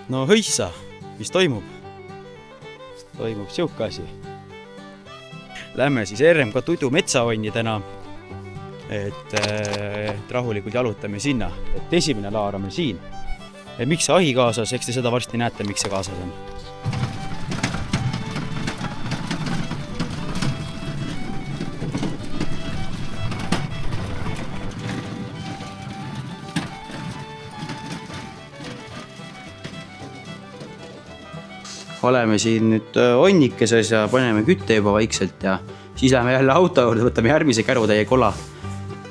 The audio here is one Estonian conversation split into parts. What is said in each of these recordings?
No hõissa, mis toimub? Toimub siuke asi. Lähme siis RMK Tudu metsaonni täna, et rahulikult jalutame sinna. Et esimene laar on meil siin. Miks see ahi kaasas? Eks te seda varsti näete, miks see kaasas on. Oleme siin nüüd onnikeses ja paneme kütte juba vaikselt ja siis läheme jälle auto juurde, võtame järgmise kärutäie kola.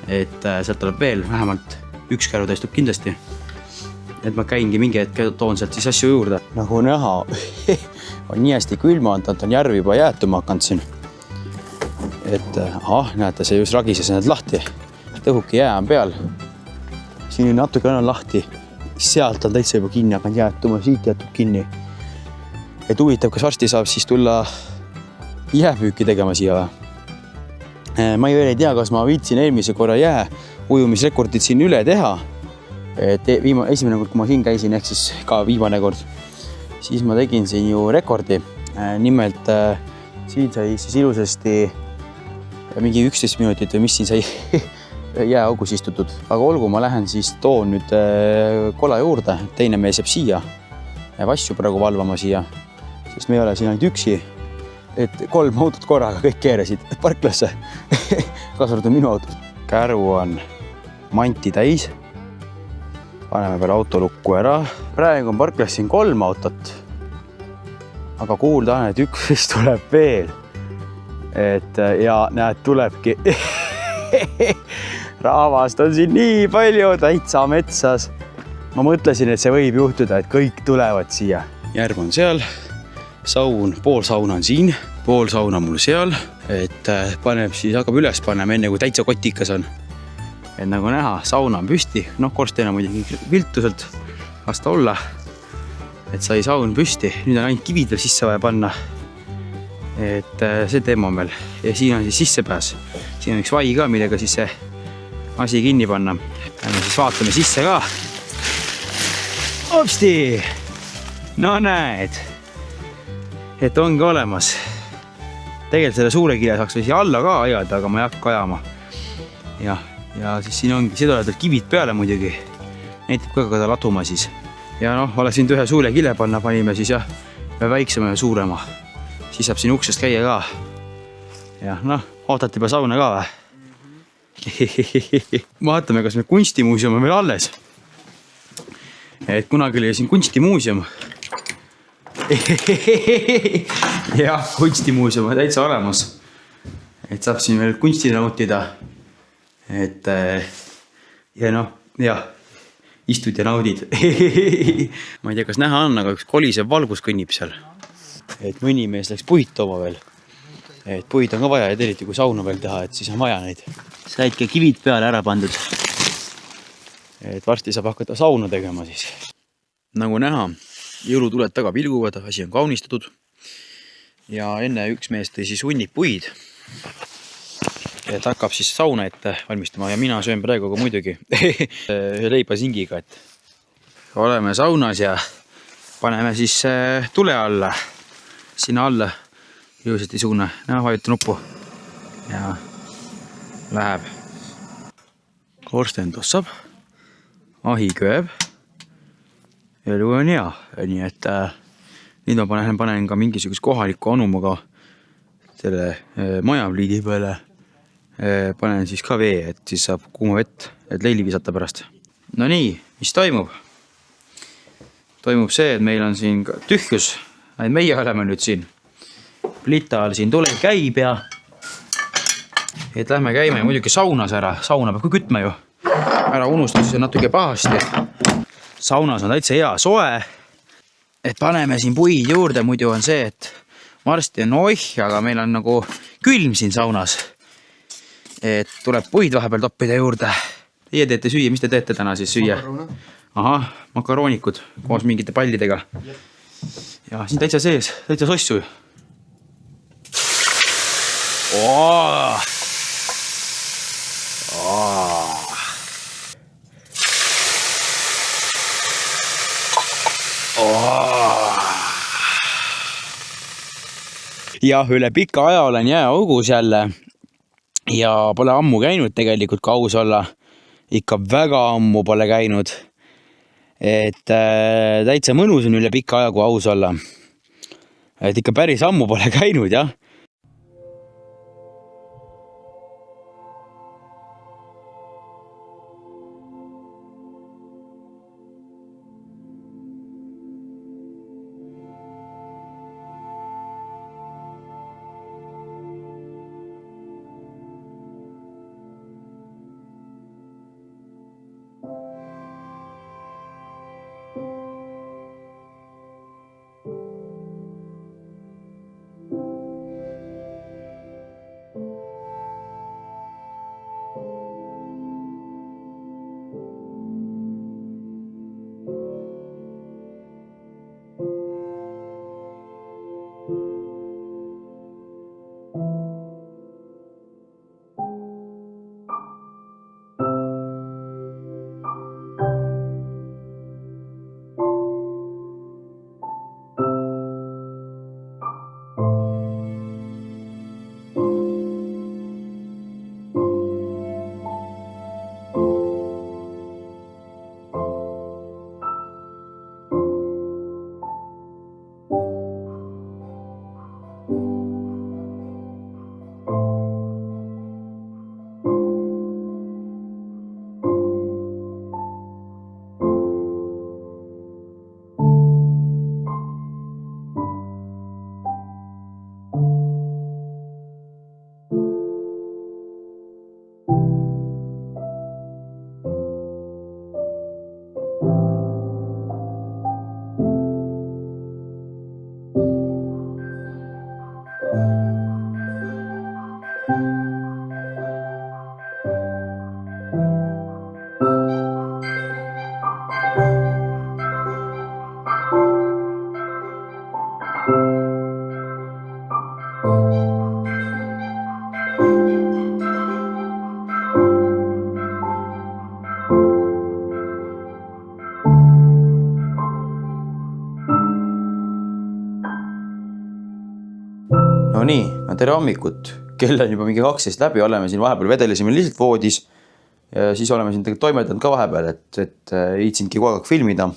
Et sealt tuleb veel, vähemalt üks kärutäis tuleb kindlasti. Et ma käingi mingi hetk toon sealt siis asju juurde. Nagu näha, on nii hästi külmanud, on järvi juba jäätuma hakanud siin. Et näete, see just ragises need lahti. Tõhuki jää on peal. Siin natuke on lahti. Sealt on täitsa juba kinni hakanud jäätuma, siit jätub kinni. Et huvitav, kas varsti saab siis tulla jääpüüki tegema siia. Ma ei tea, kas ma viitsin eelmise korra jää ujumisrekordid siin üle teha. Et esimene kord, kui ma siin käisin, ehk siis ka viimane kord, siis ma tegin siin ju rekordi. Nimelt siin sai siis ilusasti mingi 11 minutit või mis siin sai jääaugus istutud. Aga olgu, ma lähen siis toon nüüd kola juurde. Teine mees jääb siia. Jääb asju praegu valvama siia. Sest me ei ole siin ainult üksi, et 3 autot korraga kõik keerasid parklasse. Kasvõrdu minu autos. Käru on manti täis. Paneme peale autolukku ära. Praegu on parklas siin 3 autot. Aga kuulda on, et üks tuleb veel. Et ja näed, tulebki. Rahvast on siin nii palju täitsa metsas. Ma mõtlesin, et see võib juhtuda, et kõik tulevad siia. Järv on seal. Saun, pool sauna on siin, pool sauna mul seal, et paneb siis, hakkab üles panema enne kui täitsa kotikas on. Et nagu näha, sauna on püsti, korsteina muidugi viltuselt lasta olla, et sai saun püsti, nüüd on ainult kivid veel sisse vaja panna. Et see teema on meil ja siin on siis sissepääs, siin on üks vai ka, millega siis see asi kinni panna. Lähme siis vaatame sisse ka. Hopsti! No näed! Et ongi olemas. Tegelikult selle suure kile saaks või siia alla ka ajada, aga ma ei hakka ajama. Ja siis siin ongi, see tuleb kivid peale muidugi. Näitab ka kada latuma siis. Ja oleks siin ühe suure kile panna, panime siis ja väiksema ja suurema. Siis saab siin uksest käia ka. Ja ootati juba sauna ka või? Vaatame, kas meil kunstimuuseum on meil alles. Et kunagi oli siin kunstimuuseum. Jah, kunstimuuseum on täitsa olemas. Et saab siin veel kunsti nautida. Et ja istud ja naudid. Ma ei tea, kas näha on, aga üks kolisev valgus kõnnib seal. Et mõni mees läks puid tooma veel. Et puid on ka vaja, et eriti kui sauna veel teha, et siis on vaja neid. Said ka kivid peale ära pandud. Et varsti saab hakata sauna tegema siis. Nagu näha, jõulutuled taga pilguvad, asi on kaunistatud. Ja enne üks mees tõi siis hunnik puid. Et hakkab siis sauna ette valmistama ja mina söön praegu ka muidugi ühe leibasingiga. Et oleme saunas ja paneme siis tule alla. Sinna alla ilusasti suuna. Vajuta nuppu. Ja läheb. Korsten tossab. Ahi kööb. Elu on hea, nii et nüüd ma panen ka mingisugust kohalikku anumaga selle majapliidi peale. Panen siis ka vee, et siis saab kuuma vett, et leili visata pärast. No nii, mis toimub? Toimub see, et meil on siin tühjus, et meie oleme nüüd siin. Plita all siin tule käib ja et lähme käime muidugi saunas ära. Sauna peab ka kütma ju. Ära unustada, siis on natuke pahasti. Saunas on täitsa hea soe, et paneme siin puid juurde, muidu on see, et varsti on aga meil on nagu külm siin saunas. Et tuleb puid vahepeal toppida juurde. Teie teete süüa, mis te teete täna siis süüa? Ahah, makaroonikud koos mingite pallidega. Ja siin täitsa sees, täitsa sossu. Jah, üle pika aja olen jääaugus jälle ja pole ammu käinud tegelikult, kui aus olla. Ikka väga ammu pole käinud. Et täitsa mõnus on üle pika aja, kui aus olla. Et ikka päris ammu pole käinud, jah. No nii, tere hommikut. Kell on juba mingi 12 läbi, oleme siin vahepeal vedelesime lihtsalt voodis ja siis oleme siin tegelikult toimetanud ka vahepeal, et iitsingi kogu aeg filmida.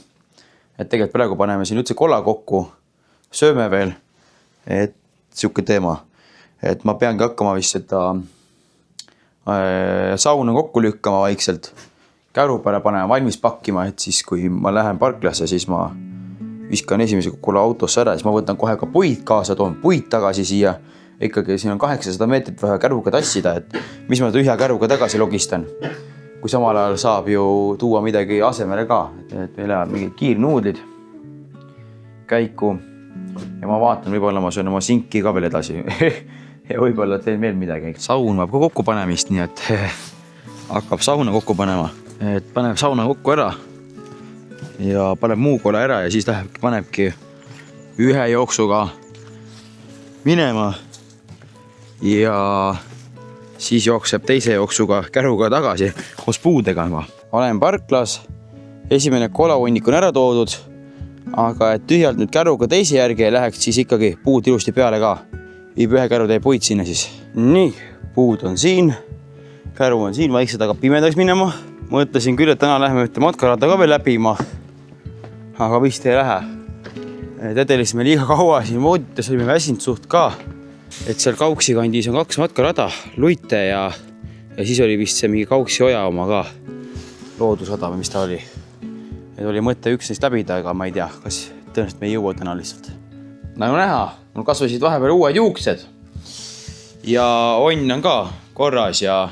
Et tegelikult praegu paneme siin üldse kolla kokku, sööme veel, et siuke teema. Et ma peangi hakkama vist seda sauna kokku lükkama vaikselt, käru peale panema, valmis pakkima, et siis kui ma lähen parklasse, siis ma viskan esimese kolla autosse ära, siis ma võtan kohe ka puid kaasa, toon puid tagasi siia. Ikkagi siin on 800 meetrit vaja käruga tassida, et mis ma tühja käruga tagasi logistan. Kui samal ajal saab ju tuua midagi asemele ka, et meil lähevad mingid kiirnuudlid käiku ja ma vaatan, võib-olla ma söön oma sinki ka veel edasi ja võib-olla teen veel midagi. Saun vajab ka kokku panemist, nii et hakkab sauna kokku panema, et paneb sauna kokku ära ja paneb muu kolla ära ja siis panebki ühe jooksuga minema ja siis jookseb teise jooksuga käruga tagasi koos puudega. Olen parklas, esimene kolahunnik on ära toodud, aga et tühjalt nüüd käruga teise järgi ei läheks, siis ikkagi puud ilusti peale ka. Viib ühe käru täie puid sinna siis. Nii, puud on siin, käru on siin, vaikselt hakkab pimedaks minema. Mõtlesin küll, et täna läheme ühte matkarada ka veel läbima, aga vist ei lähe. Tedelisime liiga kaua siin voodites, olime väsinud suht ka, et seal Kauksi kandis on 2 matkarada, Luite ja siis oli vist see mingi Kauksi oja oma ka, loodusada või mis ta oli. Et oli mõte üks neist läbida, aga ma ei tea, kas tõenäoliselt me ei jõua täna lihtsalt. Nagu näha, mul kasvasid vahepeal uued juuksed ja onn on ka korras ja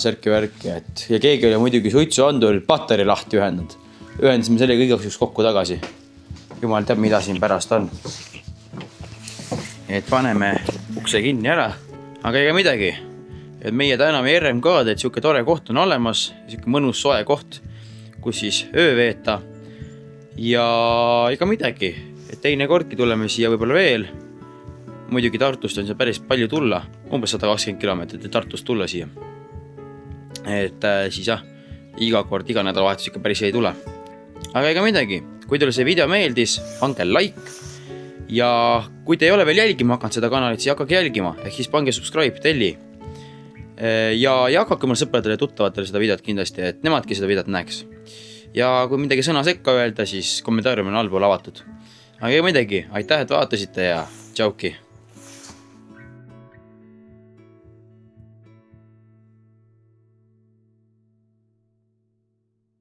särki värki, et ja keegi oli muidugi suitsuandur pateri lahti ühendanud. Ühendasime selle kõigeks üks kokku tagasi. Jumal teab, mida siin pärast on. Et paneme ukse kinni ära, aga ega midagi. Et meie täname RMK-d, et siuke tore koht on olemas, siuke mõnus soe koht, kus siis öö veeta. Ja ega midagi, et teine kordki tuleme siia võib-olla veel. Muidugi Tartust on see päris palju tulla, umbes 120 kilomeetrit Tartust tulla siia. Et siis jah, iga kord, iga nädalavahetus ikka päris ei tule. Aga ega midagi, kui teile see video meeldis, andke like. Ja kui te ei ole veel jälgima hakanud seda kanalit, siis hakake jälgima, ehk siis pange subscribe telli. Ja jagake mulle sõpradele ja tuttavatele seda videot kindlasti, et nemadki seda videot näeks. Ja kui midagi sõna sekka öelda, siis kommentaarium on allpool avatud. Aga ei midagi, aitäh, et vaatasite ja tšauki!